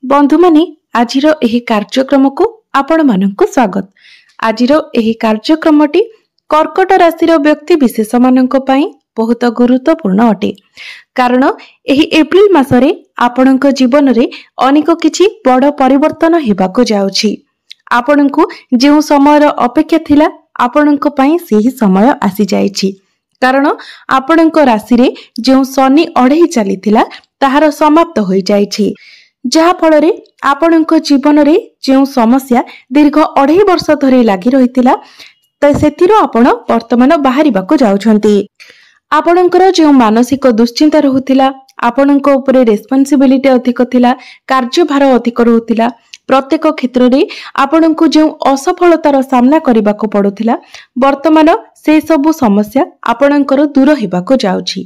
बंधु माने आजिरो एही कार्यक्रम को आपण मानकु स्वागत। आजिरो एही कार्यक्रमटी कर्कट राशि व्यक्ति विशेष मानक पई बहुत गुरुत्वपूर्ण अटे, कारण एही एप्रिल मासरे आपणक जीवन रे अनेक किछि बड़ परिवर्तन हेबाकु जाउछि। आपणकु जेउ समय अपेक्षा थिला आपणक पई सेही समय आसी जाइछि, कारण आपणक राशि रे जेउ शनि अढेई चलीथिला ताहार समाप्त होई जाइछि, जहा फଳରେ आपणक जीवन रे जेउ समस्या दीर्घ 2.5 वर्ष धरि लागि रहितिला सेतिरो आपण वर्तमान बाहरिबाकु जाउछंती। आपणकर जेउ मानसिक दुश्चिंता रहुतिला, आपणक उपरे रेस्पोंसिबिलिटी अधिक थिला, कार्यभार अधिक रहुतिला, प्रत्येक क्षेत्र रे आपणकु जेउ असफलतार सामना करिबाकु पडुथिला, वर्तमान से सबु समस्या आपणकर दूर हेबाकु जाउछि।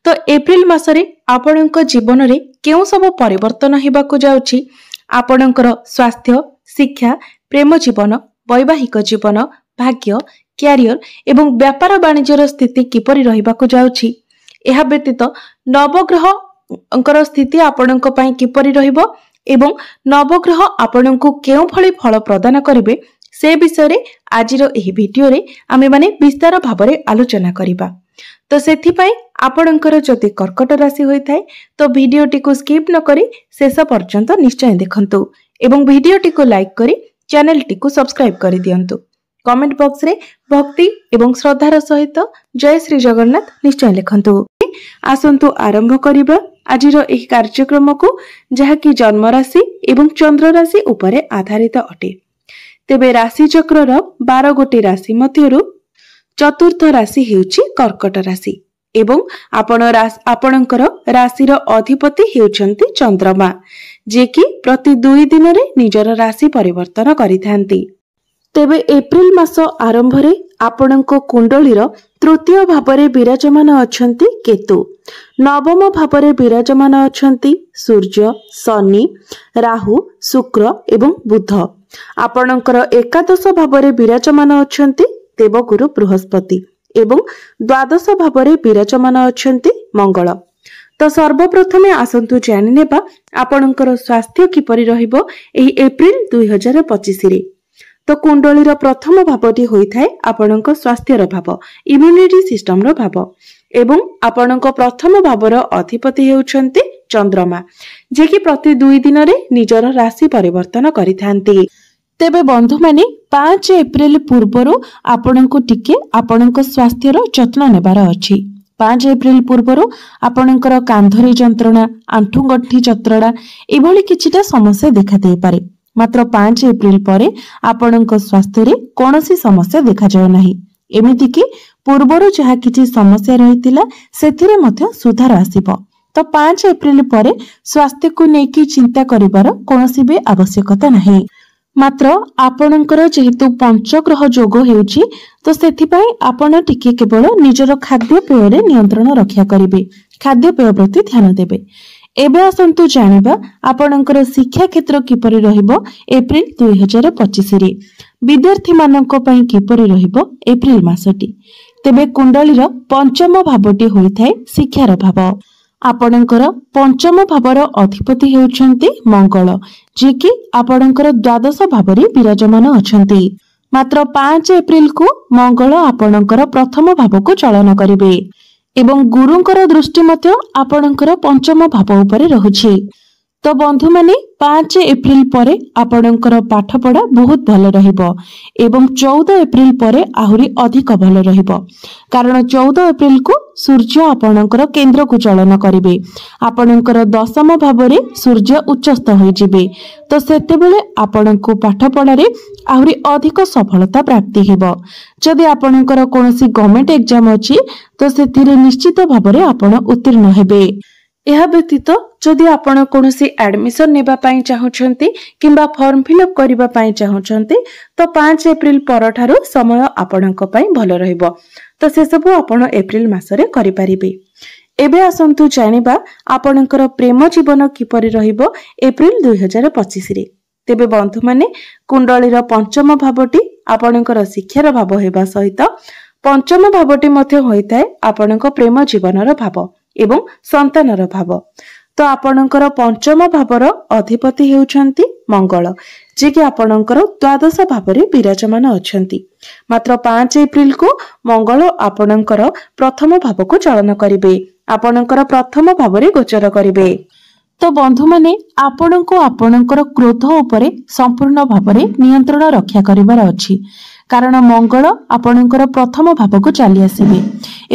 तो एप्रिल मासरे आपणक जीवन रे केउ सब परिवर्तन हेबाकु जाउछि, आपणकर स्वास्थ्य, शिक्षा, प्रेम जीवन, वैवाहिक जीवन, भाग्य, क्यारियर एवं व्यापार वाणिज्यर स्थिति किपरि रहिबाकु जाउछि, एहा व्यतीत नवग्रह अंकर स्थिति आपणक पई किपरि रहिबो एवं नवग्रह आपणकु केउ भली फल प्रदान करिवे से विषय रे आजिरो एही भिडियो रे आमे माने विस्तार भाबरे आलोचना करिबा। तो सेथि पई आपणकर जदि कर्कट राशि होई थाए तो वीडियोटी को स्किप न करी शेष पर्यंत निश्चय देखंतु एवं वीडियोटी को लाइक करी चैनल टी को सब्सक्राइब करि दियंतु। कमेंट बॉक्स रे भक्ति एवं श्रद्धार सहित जय श्री जगन्नाथ निश्चय लिखंतु। आसंतु आरंभ करिबा आजिरो एही कार्यक्रम को, जहा कि जन्म राशि एवं चंद्र राशि उपरे आधारित अटे। तेबे राशि चक्रर 12 गोटी राशि मध्यरु चतुर्थ राशि हेउची कर्कट राशि एवं आपणकर राशिर अधिपति हेउचंती चंद्रमा, जे कि प्रति 2 दिन रे निजर राशि परिवर्तन करिथांती। तेबे एप्रिल मास आरंभ रे आपणको कुंडलीर तृतीय भावरे विराजमान अछंती केतु, नवम भावरे विराजमान अछंती सूर्य, शनि, राहु, शुक्र एवं बुध। आपणकर एकादश भावरे विराजमान अछंती देवगुरु बृहस्पति एवं द्वादश भावरे विराजमान अछंती मंगल। तो सर्वप्रथमे आसंतु जानि नेबा आपणकर स्वास्थ्य किपरि रहिबो एही एप्रिल 2025 रे। तो कुंडलीर प्रथम भावटी होइथाय आपणक स्वास्थ्यर भाव, इम्यूनिटी सिस्टम रो भाव एवं आपणक प्रथम भावर अधिपति हेउछंती चंद्रमा, जे कि प्रति 2 दिन रे निजर राशि परिवर्तन करिथांती। तेबे बंधु माने 5 एप्रिल पूर्वरु आपणको टिके आपणक स्वास्थ्यर जत्न नेबार अछि। 5 एप्रिल पूर्वरु आपणकर कांधरे जंत्रणा, आंठुगंठी जंत्रणा एभली किछिटा समस्या देखा देई पारे, मात्र 5 एप्रिल परे आपणक स्वास्थ्य रे कोनोसी समस्या देखा जाय नाही। एमिति कि पूर्वरु जहा किछि समस्या रहितिला सेथिरे मध्ये सुधार आसीबो। तो 5 एप्रिल परे स्वास्थ्य को नेकी चिंता करिवार कोनोसी बे आवश्यकता नाही। मात्र आपणकर जेहेतु पंचग्रह जोग हेउची तो सेथि पई आपण टिके केवल निजर खाद्य पेय रे नियंत्रण रक्षा करिवे, खाद्य पेय प्रति ध्यान देबे। एबे आसंतु जानिबा आपणकर शिक्षा क्षेत्र किपरि रहिबो एप्रिल 2025 रे, विद्यार्थी मानक पई किपरि रहिबो एप्रिल मासटी। तेबे कुंडलीर पंचम भावटी होइथाय शिक्षार भाव। आपणकर पंचम भावर अधिपति हेउछंती मंगल, जे कि आपणकर द्वादश भावरे विराजमान अछंती। मात्र 5 एप्रिल को मंगल आपणकर प्रथम भाव को चलन करिवे एवं गुरुंकर दृष्टि मध्य आपणकर पंचम भाव उपरे रहुछि। तो बंधु माने 5 एप्रिल परे आपणकर पाठ पढ़ा बहुत भल रहिबो एवं 14 एप्रिल परे आहुरी अधिक भल रहिबो, कारण 14 एप्रिल को सूर्य आपणकर केंद्र को चलन करिवे। आपणकर दशम भावरे सूर्य उच्चस्थ होई जिवे, तो सेते बेले आपणको पाठ पढ़ारे आहुरी अधिक सफलता प्राप्ति हेबो। जदि आपणकर कोनोसी गवर्नमेंट एग्जाम अछि तो सेथिरे निश्चित भावरे आपण उत्तीर्ण हेबे। एहा व्यतीत जदि आपण कोनोसी एडमिशन नेबा पई चाहुछंती किंबा फॉर्म फिलअप करिबा पई चाहुछंती तो 5 एप्रिल परठारु समय आपणक पई भल रहिबो। तो से सब आपण एप्रिल मासरे करि परिबे। एबे आसंतु जानिबा आपणकर प्रेम जीवन किपरि रहिबो एप्रिल 2025 रे। तेबे बंधु माने कुंडलीर पंचम भावटी आपणकर शिक्षार भाव हेबा सहित पंचम भावटी मध्ये होइताय आपणक प्रेम जीवनर भाव एवं संतानर भाव। तो आपणकर पंचम भावर अधिपति हेउछंती मंगल, जे कि आपणकर द्वादश भावरे विराजमान अछंती। मात्र 5 एप्रिल को मंगल आपणकर प्रथम भाव को चलन करिवे, आपणकर प्रथम भावरे गोचर करिवे। तो बंधु माने आपण को आपणकर क्रोध उपरे संपूर्ण भावरे नियंत्रण रक्षा करिवार अछि, कारण मंगल आपणकर प्रथम भाव को चली आसीबे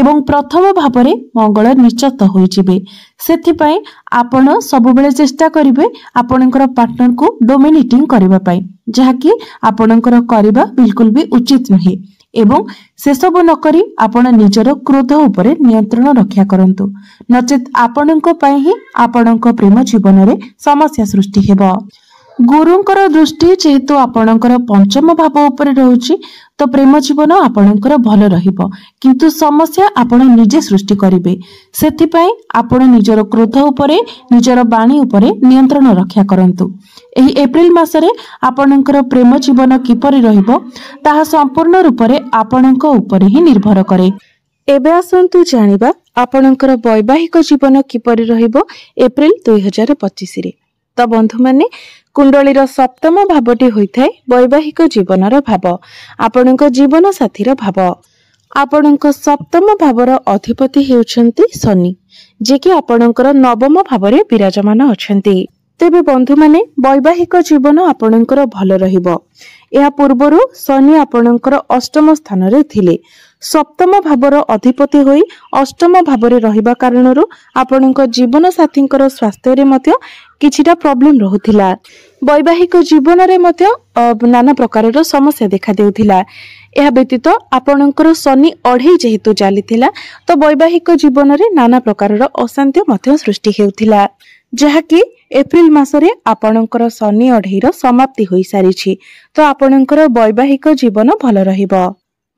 एवं प्रथम भावरे मंगल निश्चित होई जिवे। सेथि पई आपण सब बेले चेष्टा करिवे आपणकर पार्टनर को डोमिनेटिंग करिवा पई, जहा कि आपणकर करिवा बिल्कुल भी उचित नहे एवं से सब न करी आपण निजर क्रोध उपरे नियंत्रण रक्षा करंतु, नचेत आपणक पई ही आपणक प्रेम जीवन रे समस्या सृष्टि हेबो। गुरुंकर दृष्टि जेहेतु आपणकर पंचम भाव उपरे रहउची, तो प्रेम जीवन आपणकर भल रहिबो, किंतु समस्या आपण निजे सृष्टि करिवे। सेथि पई आपण निजर क्रोध उपरे निजर बाणी उपरे नियंत्रण रक्षा करंतु। एही एप्रिल मासरे आपणकर प्रेम जीवन किपरि रहिबो ताहा संपूर्ण रूपरे आपणक उपरे ही निर्भर करे। एबे आसंतु जानिबा आपणकर वैवाहिक जीवन किपरि रहिबो एप्रिल 2025 रे। तो बंधु माने कुंडलीर सप्तम भावटी होइथाय वैवाहिक जीवनर भाव, आपणक जीवन साथीर भाव। आपणक सप्तम भावर अधिपति हेउछंती शनि, जे कि आपणकर नवम भावरे विराजमान अछंती। तेबे बंधु माने वैवाहिक जीवन आपणकर भल रहिबो। या पूर्वरु शनि आपणकर अष्टम स्थान रे थिले, सप्तम भावर अधिपति होई अष्टम भावरे रहिबा कारणरु आपणक जीवन साथींकर स्वास्थ्य रे मध्य किछिटा प्रॉब्लम रहुथिला। वैवाहिक जीवन रे मध्य नाना प्रकारर समस्या देखा देउथिला। यह व्यतीत आपणकर शनि अढ़ई जेहेतु चलीथिला, तो वैवाहिक जीवन रे नाना प्रकारर अशांति मध्य सृष्टि हेउथिला, जहाँकि एप्रिल मासरे आपणकर शनि अढ़ईर समाप्ति होई सारिछि। तो आपणकर वैवाहिक जीवन भल रहिबो।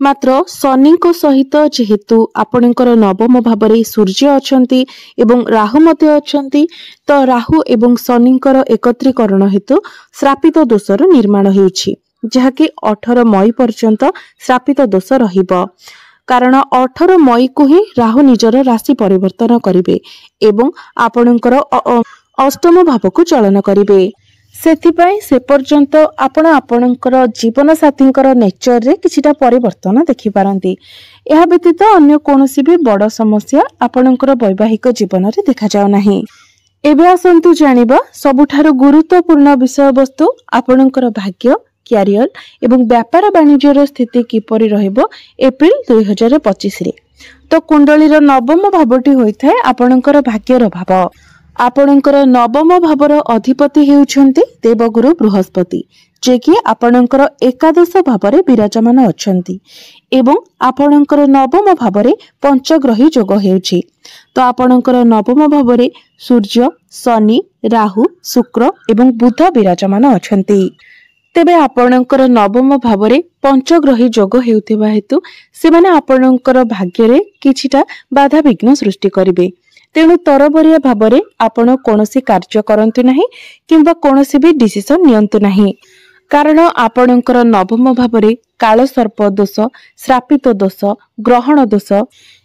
मात्र शनि को सहित जेहेतु आपणकर नवम भावरे सूर्य अछंती एवं राहु मध्य अछंती, तो राहु एवं शनिकर एकत्रीकरण हेतु श्रापित दोषर निर्माण हेउछि, जहाँकि 18 मई पर्यंत श्रापित दोष रहिबो। कारण 18 मई को ही राहु निजर राशि परिवर्तन करिवे एवं आपणकर अष्टम भाव को चलन करिवे। सेथिपाई से पर्यंत आपण आपणकर जीवन साथींकर नेचर रे किछिटा परिवर्तन देखि पारंती। एहा व्यतीत अन्य कोनोसी भी बड़ समस्या आपणकर वैवाहिक जीवन रे देखा जाउ नाही। एबे आसंतु जानिबा सबुठारु गुरुत्वपूर्ण विषय वस्तु आपणकर भाग्य, क्यारियर एवं व्यापार वाणिज्यर स्थिति किपरि रहइबो एप्रिल 2025 रे। तो कुंडलीर नवम भावटी होइथाय आपणकर भाग्यर भाव। आपणकर नवम भावर अधिपति हेउछंती देवगुरु बृहस्पति, जे कि आपणकर एकादश भावरे विराजमान अछंती एवं आपणकर नवम भावरे पंचग्रही जोग हेउछि। तो आपणकर नवम भावरे सूर्य, शनि, राहु, शुक्र एवं बुध विराजमान अछंती। तेबे आपणकर नवम भावरे पंचग्रही जोग हेउथिबा हेतु सेमाने आपणकर भाग्यरे किछिटा बाधा विघ्न सृष्टि करिवे। तेणु तरबरिया भावरे आपण कोनोसी कार्य करंतु नाही किंबा कोनोसी भी डिसिजन नियंतु नाही, कारण आपणकर नवम भावरे काल सर्प दोष, श्रापित दोष, ग्रहण दोष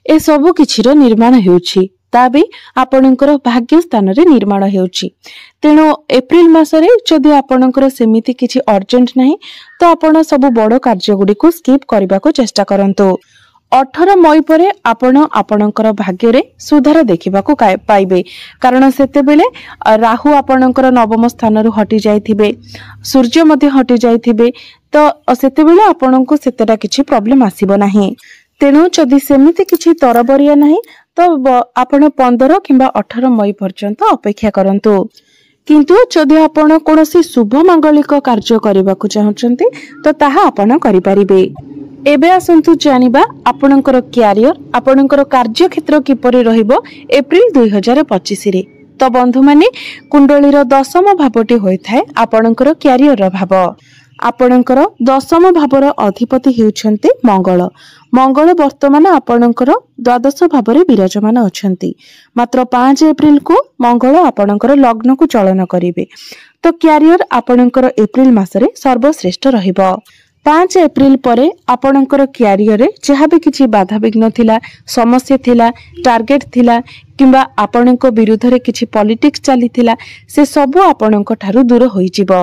ए सब किछिर निर्माण हेउछि, ता भी आपणकर भाग्य स्थान रे निर्माण हेउछि। तेणु एप्रिल मासरे जदि आपणकर सेमिति किछि अर्जेंट नाही, तो आपण सब बड़ कार्य गुडी को स्किप करबा को चेष्टा करंतु। 18 मई परे आपण आपणकर भाग्य रे सुधार देखिबा को पाइबे, कारण सेते बेले राहु आपणकर नवम स्थान रु हटि जाइथिबे, सूर्य मध्ये हटि जाइथिबे, तो सेते बेले आपणको सेतेटा किछि प्रॉब्लम आसीबो नाही। तेणु जदि सेमिति किछि तरबरिया नाही, तो आपण 15 किंबा 18 मई पर्यंत अपेक्षा करंतु। किंतु जदि आपण कोनोसी शुभ मांगलिक कार्य करबा को चाहछंती, तो ताहा आपण करि परिबे। एबे आसंतु जानिबा आपणकर क्यारियर, आपणकर कार्य क्षेत्र किपरि रहिबो एप्रिल 2025 रे। तो बंधु माने कुंडलीर दशम भावटी होइथाय आपणकर क्यारियर भाव। आपणकर दशम भावर अधिपति हेउछंती मंगल। मंगल वर्तमान आपणकर द्वादश भावरे विराजमान अछंती। मात्र 5 एप्रिल को मंगल आपणकर लग्न को चलन करिवे। तो क्यारियर आपणकर एप्रिल मासरे सर्वश्रेष्ठ रहिबो। 5 एप्रिल पर आपणकर क्यारियर रे जहाँ भी किसी बाधाविघ्न थिला, समस्या थिला, टार्गेट थिला किंबा आपणक विरुद्ध रे किछि पॉलिटिक्स चली थिला, से सब आपणक ठारू दूर होई जिवो।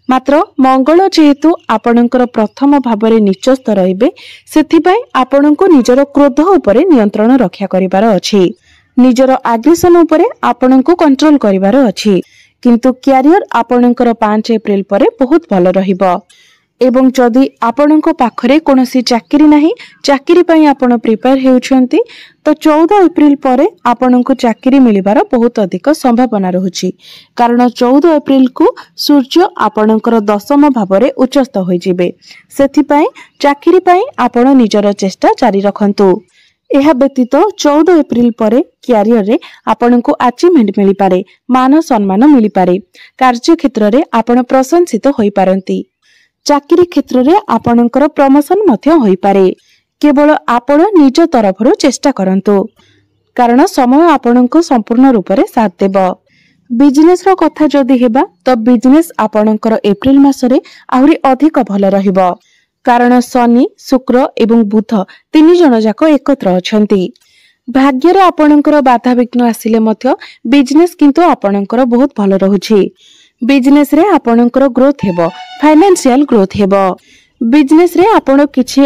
मात्र मंगल जेहेतु आपणकर प्रथम भाव में निचस्थ रहिबे, सेथिपाई आपणको निजर क्रोध उपरे नियंत्रण रक्षा करिवार अछि, निजर आग्रेशन उपरे आपणको कंट्रोल करिवार अछि। किंतु क्यारियर आपणकर 5 एप्रिल पर बहुत भल रहिबो। एवं जदि आपणको पाखरे कोनोसी चाकरी नाही, चाकरी पई आपण प्रिपेयर हेउछंती, तो 14 एप्रिल पर आपणको चाकरी मिलिबार बहुत अधिक संभावना रहुछि। कारण 14 एप्रिल को सूर्य आपणकर 10म भाव में उच्चस्थ होई जिवे। सेथिपाई चाकरी पई आपण निजर चेष्टा जारी रखंतु। यह व्यतीत 14 एप्रिल पर क्यारियर रे आपणको अचीवमेंट मिली पारे, मान सम्मान मिली पारे, कार्य क्षेत्र रे आपण प्रशंसित होई पारंती, चाकरी क्षेत्र रे आपणकर प्रमोशन मध्य होई पारे। केवल आपण निज तरफरु चेष्टा करंतु, कारण समय आपणको संपूर्ण रूप रे साथ देबो। बिजनेस रो कथा जदि हेबा तो बिजनेस आपणकर एप्रिल मासरे आहुरी अधिक भल रहिबो। कारण शनि, शुक्र एवं बुध 3 जण जाक एकत्र अछंती। भाग्य रे आपणकर बाधाविघ्न आसिले मध्य बिजनेस किंतु आपणकर बहुत भल रहुछि। बिजनेस रे आपणकर ग्रोथ हेबो, फाइनेंशियल ग्रोथ हेबो। बिजनेस रे आपण किछि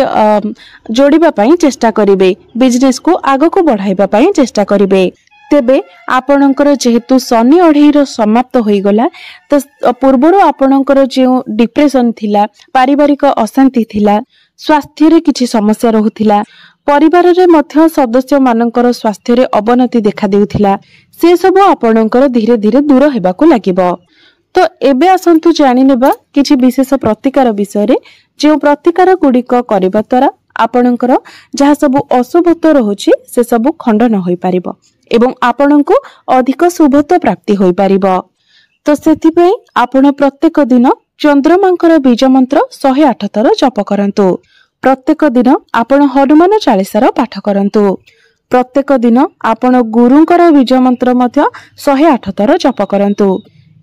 जोड़िबा पई चेष्टा करिवे, बिजनेस को आगो को बढ़ाइबा पई चेष्टा करिवे। तेबे आपणकर जेहेतु शनि अढ़ेर समाप्त होई गला, तो पूर्वरु आपणकर जे डिप्रेशन थिला, पारिवारिक अशांति थिला, स्वास्थ्य रे किछि समस्या रहुथिला, परिवार रे मध्य सदस्य मानकर स्वास्थ्य रे अवनति देखा देउथिला, से सब आपणकर धीरे धीरे दूर हेबाकू लागिबो। तो एबे आसंतु जानि नेबा किछि विशेष प्रतिकार विषय रे, जे प्रतिकार गुडिक करिबा द्वारा आपणकर जहा सब अशुभत्व रहुछि से सब खंडन होई पारिबो एवं आपणको अधिक शुभत्व प्राप्ति होई पारिबो। तो सेथि पई आपण प्रत्येक दिन चंद्रमांकर बीज मंत्र 108 थर जप करंतु। प्रत्येक दिन आपण हनुमान चालीसार पाठ करंतु। प्रत्येक दिन आपण गुरुंकर बीज मंत्र मध्य 108 थर जप करंतु।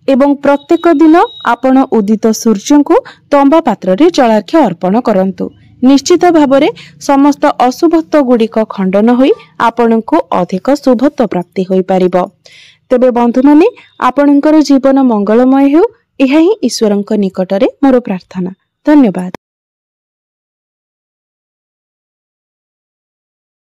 एवं प्रत्येक दिन आपण उदित सूर्य को तंबा पात्र रे जलार्घ्य अर्पण करंतु। निश्चित भावरे समस्त अशुभत्व गुड़िक खंडन होई आपनको अधिक शुभत्व प्राप्ति होई पारिबो। तेबे बंधु माने आपणकर जीवन मंगलमय हेउ, एहा ही ईश्वरंक निकटरे मोर प्रार्थना। धन्यवाद।